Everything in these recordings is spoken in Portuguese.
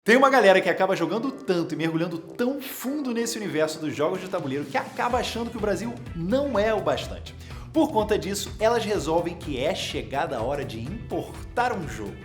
Tem uma galera que acaba jogando tanto e mergulhando tão fundo nesse universo dos jogos de tabuleiro que acaba achando que o Brasil não é o bastante. Por conta disso, elas resolvem que é chegada a hora de importar um jogo.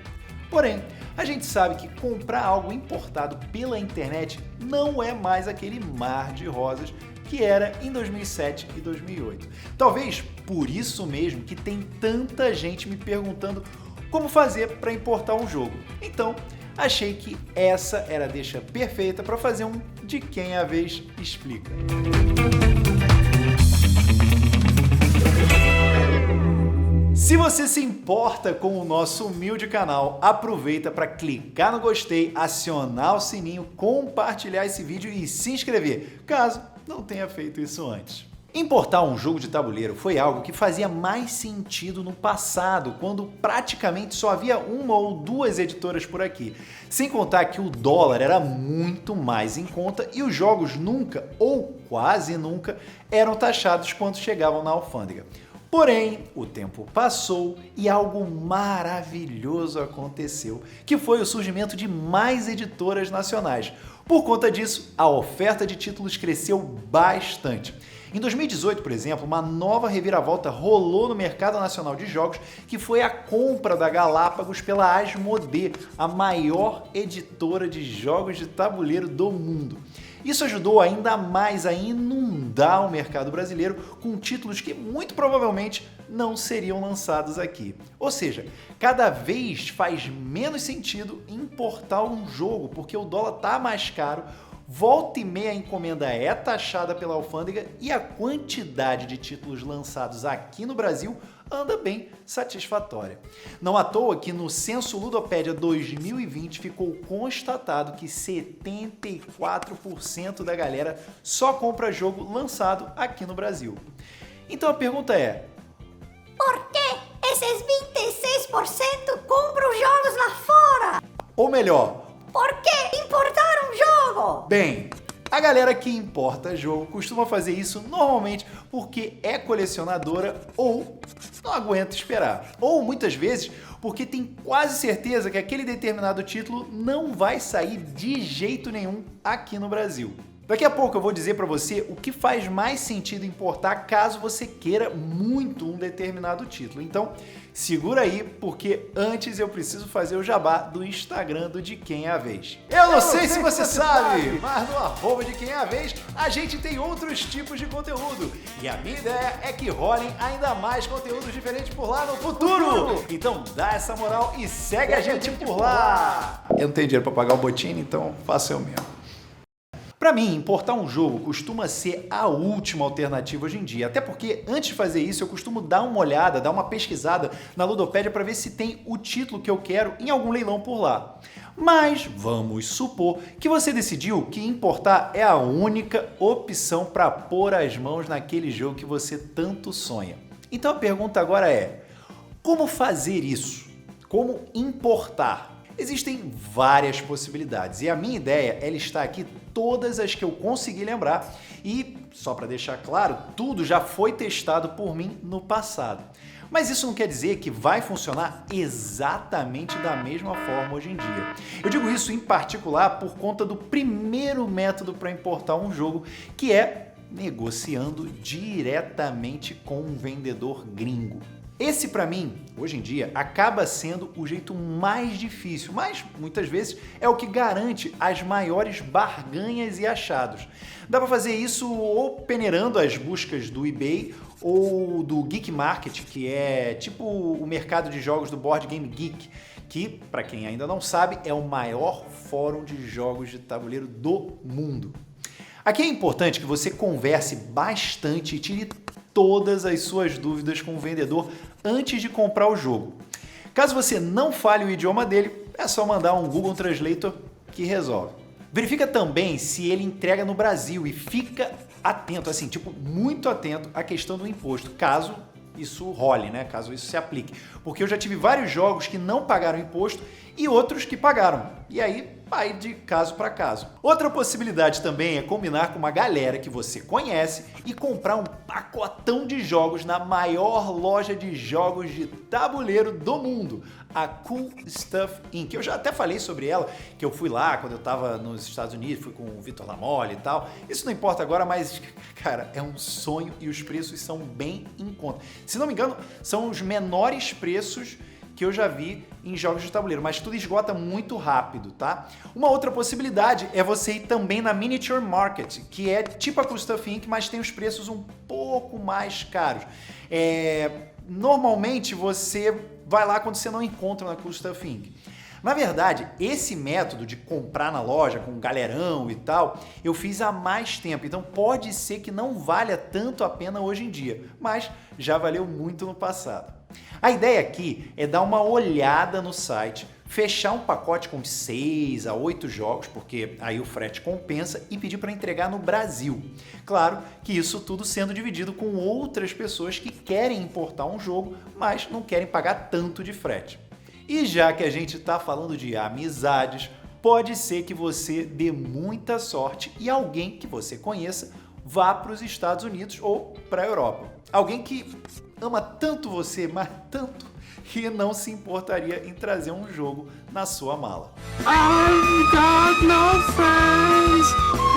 Porém, a gente sabe que comprar algo importado pela internet não é mais aquele mar de rosas que era em 2007 e 2008. Talvez por isso mesmo que tem tanta gente me perguntando como fazer para importar um jogo. Então, achei que essa era a deixa perfeita para fazer um De Quem a Vez Explica. Se você se importa com o nosso humilde canal, aproveita para clicar no gostei, acionar o sininho, compartilhar esse vídeo e se inscrever, caso não tenha feito isso antes. Importar um jogo de tabuleiro foi algo que fazia mais sentido no passado, quando praticamente só havia uma ou duas editoras por aqui. Sem contar que o dólar era muito mais em conta e os jogos nunca, ou quase nunca, eram taxados quando chegavam na alfândega. Porém, o tempo passou e algo maravilhoso aconteceu, que foi o surgimento de mais editoras nacionais. Por conta disso, a oferta de títulos cresceu bastante. Em 2018, por exemplo, uma nova reviravolta rolou no mercado nacional de jogos, que foi a compra da Galápagos pela Asmodee, a maior editora de jogos de tabuleiro do mundo. Isso ajudou ainda mais a inundar o mercado brasileiro com títulos que muito provavelmente não seriam lançados aqui. Ou seja, cada vez faz menos sentido importar um jogo, porque o dólar está mais caro, volta e meia a encomenda é taxada pela alfândega e a quantidade de títulos lançados aqui no Brasil anda bem satisfatória. Não à toa que no Censo Ludopédia 2020 ficou constatado que 74% da galera só compra jogo lançado aqui no Brasil. Então a pergunta é: por que esses 26% compram jogos lá fora? Ou melhor, por que importar um jogo? bem, a galera que importa jogo costuma fazer isso normalmente porque é colecionadora ou não aguenta esperar. Ou muitas vezes porque tem quase certeza que aquele determinado título não vai sair de jeito nenhum aqui no Brasil. Daqui a pouco eu vou dizer para você o que faz mais sentido importar caso você queira muito um determinado título. Então, segura aí, porque antes eu preciso fazer o jabá do Instagram do De Quem é a Vez. Eu não sei se você sabe, mas no @ De Quem é a Vez a gente tem outros tipos de conteúdo. E a minha ideia é que rolem ainda mais conteúdos diferentes por lá no futuro. Então dá essa moral e segue a gente por lá. Eu não tenho dinheiro para pagar o Botini, então faço eu mesmo. Para mim, importar um jogo costuma ser a última alternativa hoje em dia, até porque antes de fazer isso eu costumo dar uma olhada, dar uma pesquisada na Ludopédia para ver se tem o título que eu quero em algum leilão por lá. Mas vamos supor que você decidiu que importar é a única opção para pôr as mãos naquele jogo que você tanto sonha. Então a pergunta agora é: como fazer isso? Como importar? Existem várias possibilidades e a minha ideia é listar aqui todas as que eu consegui lembrar e, só para deixar claro, tudo já foi testado por mim no passado. Mas isso não quer dizer que vai funcionar exatamente da mesma forma hoje em dia. Eu digo isso em particular por conta do primeiro método para importar um jogo, que é negociando diretamente com um vendedor gringo. Esse, para mim, hoje em dia, acaba sendo o jeito mais difícil, mas muitas vezes é o que garante as maiores barganhas e achados. Dá para fazer isso ou peneirando as buscas do eBay ou do Geek Market, que é tipo o mercado de jogos do Board Game Geek, que, para quem ainda não sabe, é o maior fórum de jogos de tabuleiro do mundo. Aqui é importante que você converse bastante e tire todas as suas dúvidas com o vendedor antes de comprar o jogo. Caso você não fale o idioma dele, é só mandar um Google Translator que resolve. Verifica também se ele entrega no Brasil e fica atento, assim, tipo, muito atento à questão do imposto, caso isso role, né? Caso isso se aplique. Porque eu já tive vários jogos que não pagaram imposto e outros que pagaram. E aí vai de caso para caso. Outra possibilidade também é combinar com uma galera que você conhece e comprar um pacotão de jogos na maior loja de jogos de tabuleiro do mundo, a Cool Stuff Inc. Eu já até falei sobre ela, que eu fui lá quando eu estava nos Estados Unidos, fui com o Vitor Lamolle e tal. Isso não importa agora, mas, cara, é um sonho e os preços são bem em conta. Se não me engano, são os menores preços que eu já vi em jogos de tabuleiro, mas tudo esgota muito rápido, tá? Uma outra possibilidade é você ir também na Miniature Market, que é tipo a Cool Stuff Inc., mas tem os preços um pouco mais caros. Normalmente você vai lá quando você não encontra na Cool Stuff Inc. Na verdade, esse método de comprar na loja com um galerão e tal, eu fiz há mais tempo, então pode ser que não valha tanto a pena hoje em dia, mas já valeu muito no passado. A ideia aqui é dar uma olhada no site, fechar um pacote com 6 a 8 jogos, porque aí o frete compensa, e pedir para entregar no Brasil. Claro que isso tudo sendo dividido com outras pessoas que querem importar um jogo, mas não querem pagar tanto de frete. E já que a gente está falando de amizades, pode ser que você dê muita sorte e alguém que você conheça vá para os Estados Unidos ou para a Europa. Alguém que ama tanto você, mas tanto, que não se importaria em trazer um jogo na sua mala. I've got no friends,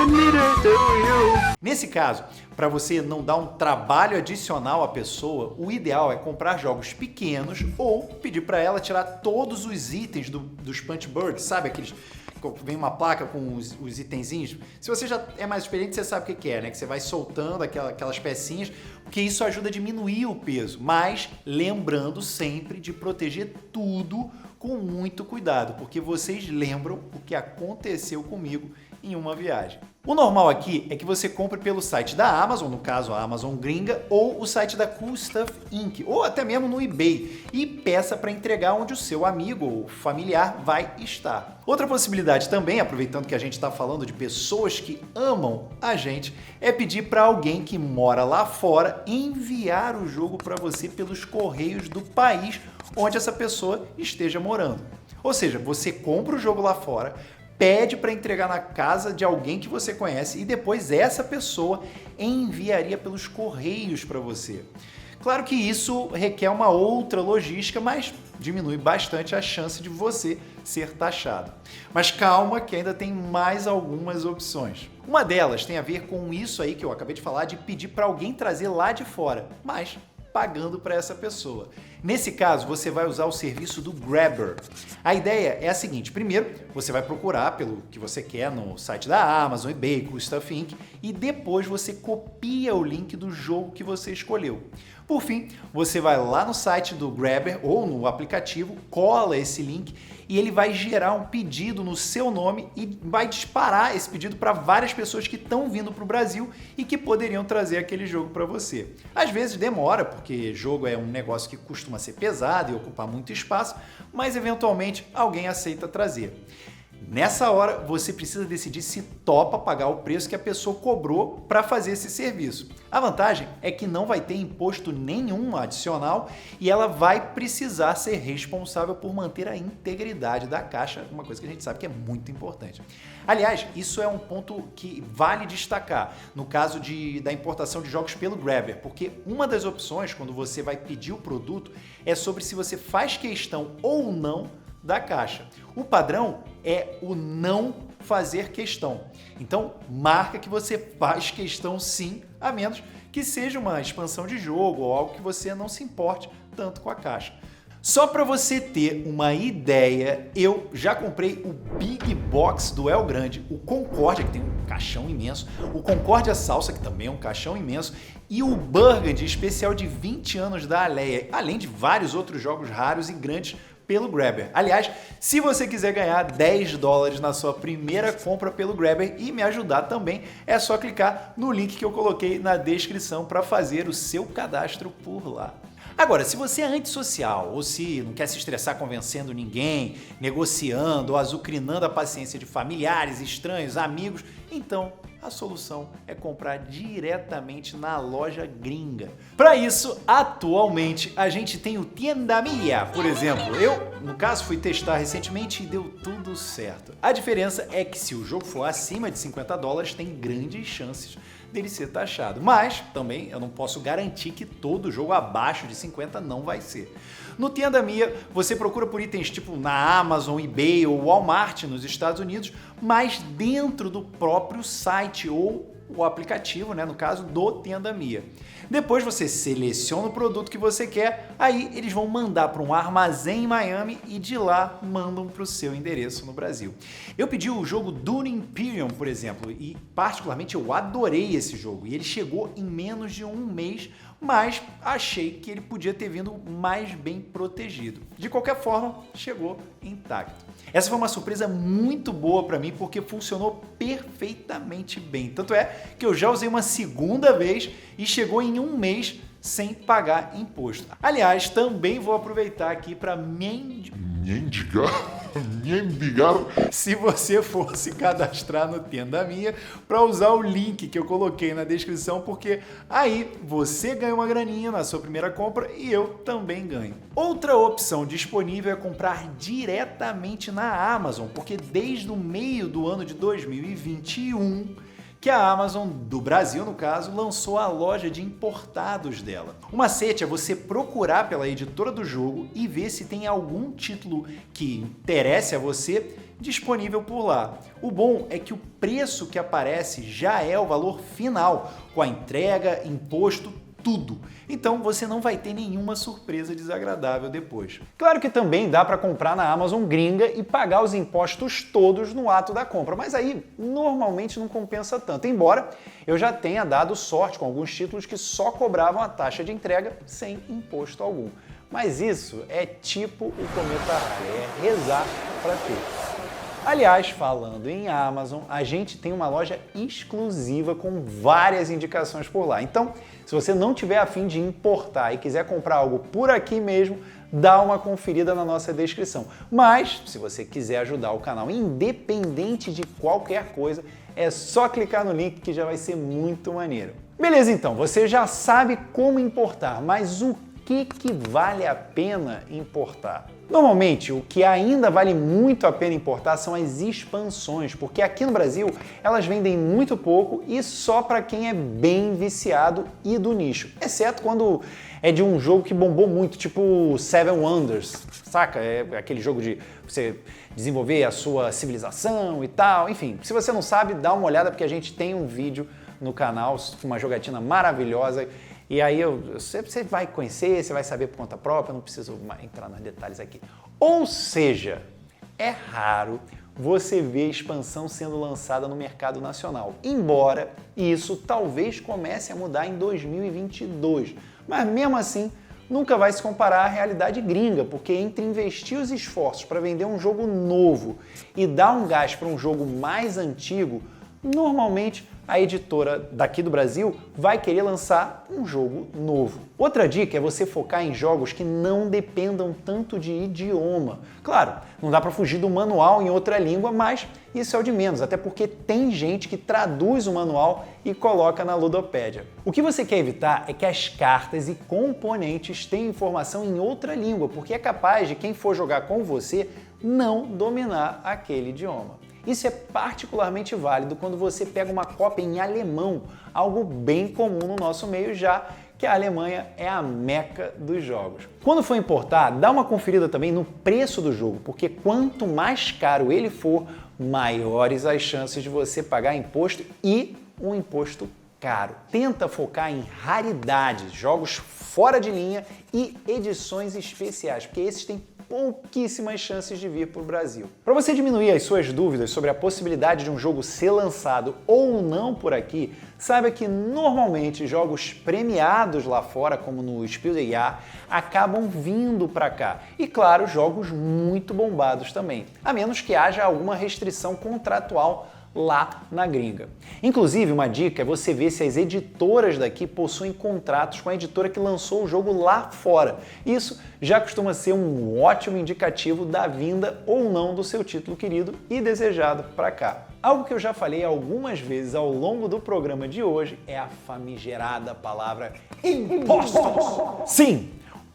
and neither do you. Nesse caso, para você não dar um trabalho adicional à pessoa, o ideal é comprar jogos pequenos ou pedir para ela tirar todos os itens dos punchboards, sabe aqueles... Vem uma placa com os itenzinhos. Se você já é mais experiente, você sabe o que é, né? Que você vai soltando aquelas pecinhas, porque isso ajuda a diminuir o peso. Mas lembrando sempre de proteger tudo com muito cuidado, porque vocês lembram o que aconteceu comigo em uma viagem. O normal aqui é que você compre pelo site da Amazon, no caso a Amazon gringa, ou o site da Cool Stuff Inc., ou até mesmo no eBay, e peça para entregar onde o seu amigo ou familiar vai estar. Outra possibilidade também, aproveitando que a gente está falando de pessoas que amam a gente, é pedir para alguém que mora lá fora enviar o jogo para você pelos correios do país onde essa pessoa esteja morando. Ou seja, você compra o jogo lá fora, pede para entregar na casa de alguém que você conhece e depois essa pessoa enviaria pelos correios para você. Claro que isso requer uma outra logística, mas diminui bastante a chance de você ser taxado. Mas calma que ainda tem mais algumas opções. Uma delas tem a ver com isso aí que eu acabei de falar, de pedir para alguém trazer lá de fora, mas pagando para essa pessoa. Nesse caso, você vai usar o serviço do Grabber. A ideia é a seguinte: primeiro, você vai procurar pelo que você quer no site da Amazon, eBay, Cool Stuff Inc. e depois você copia o link do jogo que você escolheu. Por fim, você vai lá no site do Grabber ou no aplicativo, cola esse link e ele vai gerar um pedido no seu nome e vai disparar esse pedido para várias pessoas que estão vindo para o Brasil e que poderiam trazer aquele jogo para você. Às vezes demora, porque jogo é um negócio que costuma ser pesado e ocupar muito espaço, mas eventualmente alguém aceita trazer. Nessa hora, você precisa decidir se topa pagar o preço que a pessoa cobrou para fazer esse serviço. A vantagem é que não vai ter imposto nenhum adicional e ela vai precisar ser responsável por manter a integridade da caixa, uma coisa que a gente sabe que é muito importante. Aliás, isso é um ponto que vale destacar no caso da importação de jogos pelo Grabber, porque uma das opções quando você vai pedir o produto é sobre se você faz questão ou não da caixa. O padrão é o não fazer questão. Então, marca que você faz questão sim, a menos que seja uma expansão de jogo ou algo que você não se importe tanto com a caixa. Só para você ter uma ideia, eu já comprei o Big Box do El Grande, o Concórdia, que tem um caixão imenso, o Concórdia Salsa, que também é um caixão imenso, e o Burgundy especial de 20 anos da Alea, além de vários outros jogos raros e grandes pelo Grabber. Aliás, se você quiser ganhar $10 na sua primeira compra pelo Grabber e me ajudar também, é só clicar no link que eu coloquei na descrição para fazer o seu cadastro por lá. Agora, se você é antissocial ou se não quer se estressar convencendo ninguém, negociando ou azucrinando a paciência de familiares, estranhos, amigos, então a solução é comprar diretamente na loja gringa. Para isso, atualmente, a gente tem o Tienda Mia, por exemplo. Eu, no caso, fui testar recentemente e deu tudo certo. A diferença é que se o jogo for acima de $50, tem grandes chances dele ser taxado. Mas, também, eu não posso garantir que todo jogo abaixo de 50 não vai ser. No Tienda Mia, você procura por itens tipo na Amazon, eBay ou Walmart nos Estados Unidos, mas dentro do próprio site ou o aplicativo, no caso do Tienda Mia. Depois você seleciona o produto que você quer, aí eles vão mandar para um armazém em Miami e de lá mandam para o seu endereço no Brasil. Eu pedi o jogo Dune Imperium, por exemplo, e particularmente eu adorei esse jogo. E ele chegou em menos de um mês, mas achei que ele podia ter vindo mais bem protegido. De qualquer forma, chegou intacto. Essa foi uma surpresa muito boa para mim porque funcionou perfeitamente bem. Tanto é que eu já usei uma segunda vez e chegou em um mês sem pagar imposto. Aliás, também vou aproveitar aqui para mendigar. Se você for se cadastrar no Tienda Mia para usar o link que eu coloquei na descrição, porque aí você ganha uma graninha na sua primeira compra e eu também ganho. Outra opção disponível é comprar diretamente na Amazon, porque desde o meio do ano de 2021 que a Amazon do Brasil, no caso, lançou a loja de importados dela. O macete é você procurar pela editora do jogo e ver se tem algum título que interesse a você disponível por lá. O bom é que o preço que aparece já é o valor final, com a entrega, imposto, tudo. Então você não vai ter nenhuma surpresa desagradável depois. Claro que também dá para comprar na Amazon gringa e pagar os impostos todos no ato da compra, mas aí normalmente não compensa tanto, embora eu já tenha dado sorte com alguns títulos que só cobravam a taxa de entrega sem imposto algum. Mas isso é tipo o cometa Halley, é rezar para ter. Aliás, falando em Amazon, a gente tem uma loja exclusiva com várias indicações por lá. Então, se você não tiver a fim de importar e quiser comprar algo por aqui mesmo, dá uma conferida na nossa descrição. Mas, se você quiser ajudar o canal independente de qualquer coisa, é só clicar no link que já vai ser muito maneiro. Beleza, então, você já sabe como importar, mas o que vale a pena importar? Normalmente, o que ainda vale muito a pena importar são as expansões, porque aqui no Brasil elas vendem muito pouco e só para quem é bem viciado e do nicho, exceto quando é de um jogo que bombou muito, tipo Seven Wonders, saca? É aquele jogo de você desenvolver a sua civilização e tal, enfim. Se você não sabe, dá uma olhada porque a gente tem um vídeo no canal com uma jogatina maravilhosa. E aí você vai conhecer, você vai saber por conta própria, não preciso entrar nos detalhes aqui. Ou seja, é raro você ver expansão sendo lançada no mercado nacional, embora isso talvez comece a mudar em 2022. Mas mesmo assim, nunca vai se comparar à realidade gringa, porque entre investir os esforços para vender um jogo novo e dar um gás para um jogo mais antigo, normalmente a editora daqui do Brasil vai querer lançar um jogo novo. Outra dica é você focar em jogos que não dependam tanto de idioma. Claro, não dá para fugir do manual em outra língua, mas isso é o de menos, até porque tem gente que traduz o manual e coloca na ludopédia. O que você quer evitar é que as cartas e componentes tenham informação em outra língua, porque é capaz de quem for jogar com você não dominar aquele idioma. Isso é particularmente válido quando você pega uma cópia em alemão, algo bem comum no nosso meio, já que a Alemanha é a meca dos jogos. Quando for importar, dá uma conferida também no preço do jogo, porque quanto mais caro ele for, maiores as chances de você pagar imposto e um imposto caro. Tenta focar em raridades, jogos fora de linha e edições especiais, porque esses têm pouquíssimas chances de vir para o Brasil. Para você diminuir as suas dúvidas sobre a possibilidade de um jogo ser lançado ou não por aqui, saiba que normalmente jogos premiados lá fora, como no Spiel des Jahres, acabam vindo para cá. E claro, jogos muito bombados também, a menos que haja alguma restrição contratual lá na gringa. Inclusive, uma dica é você ver se as editoras daqui possuem contratos com a editora que lançou o jogo lá fora. Isso já costuma ser um ótimo indicativo da vinda ou não do seu título querido e desejado para cá. Algo que eu já falei algumas vezes ao longo do programa de hoje é a famigerada palavra impostos. Sim!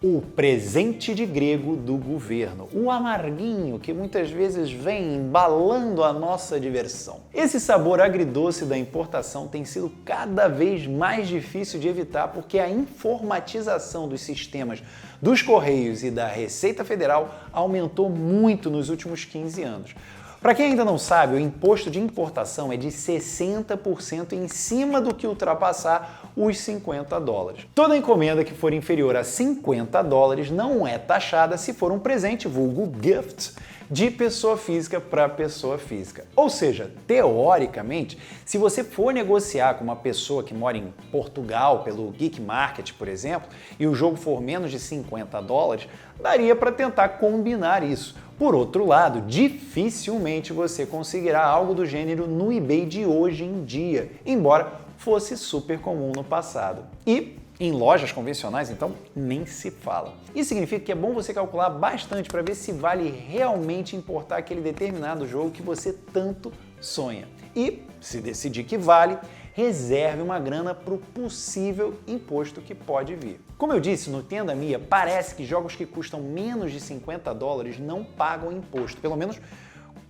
O presente de grego do governo, o amarguinho que muitas vezes vem embalando a nossa diversão. Esse sabor agridoce da importação tem sido cada vez mais difícil de evitar porque a informatização dos sistemas dos Correios e da Receita Federal aumentou muito nos últimos 15 anos. Para quem ainda não sabe, o imposto de importação é de 60% em cima do que ultrapassar os $50. Toda encomenda que for inferior a $50 não é taxada se for um presente, vulgo gift, de pessoa física para pessoa física. Ou seja, teoricamente, se você for negociar com uma pessoa que mora em Portugal pelo Geek Market, por exemplo, e o jogo for menos de $50, daria para tentar combinar isso. Por outro lado, dificilmente você conseguirá algo do gênero no eBay de hoje em dia, embora fosse super comum no passado. E em lojas convencionais, então, nem se fala. Isso significa que é bom você calcular bastante para ver se vale realmente importar aquele determinado jogo que você tanto sonha. E, se decidir que vale, reserve uma grana para o possível imposto que pode vir. Como eu disse, no Tenda Mia, parece que jogos que custam menos de $50 não pagam imposto. Pelo menos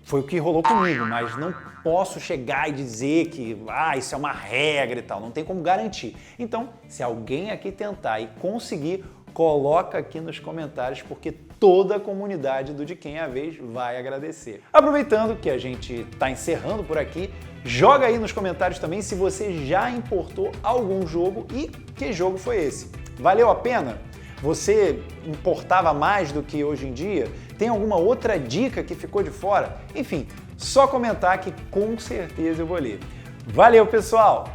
foi o que rolou comigo, mas não posso chegar e dizer que isso é uma regra e tal, não tem como garantir. Então, se alguém aqui tentar e conseguir, coloca aqui nos comentários, porque toda a comunidade do De Quem é a Vez vai agradecer. Aproveitando que a gente está encerrando por aqui, joga aí nos comentários também se você já importou algum jogo e que jogo foi esse. Valeu a pena? Você importava mais do que hoje em dia? Tem alguma outra dica que ficou de fora? Enfim, só comentar que com certeza eu vou ler. Valeu, pessoal!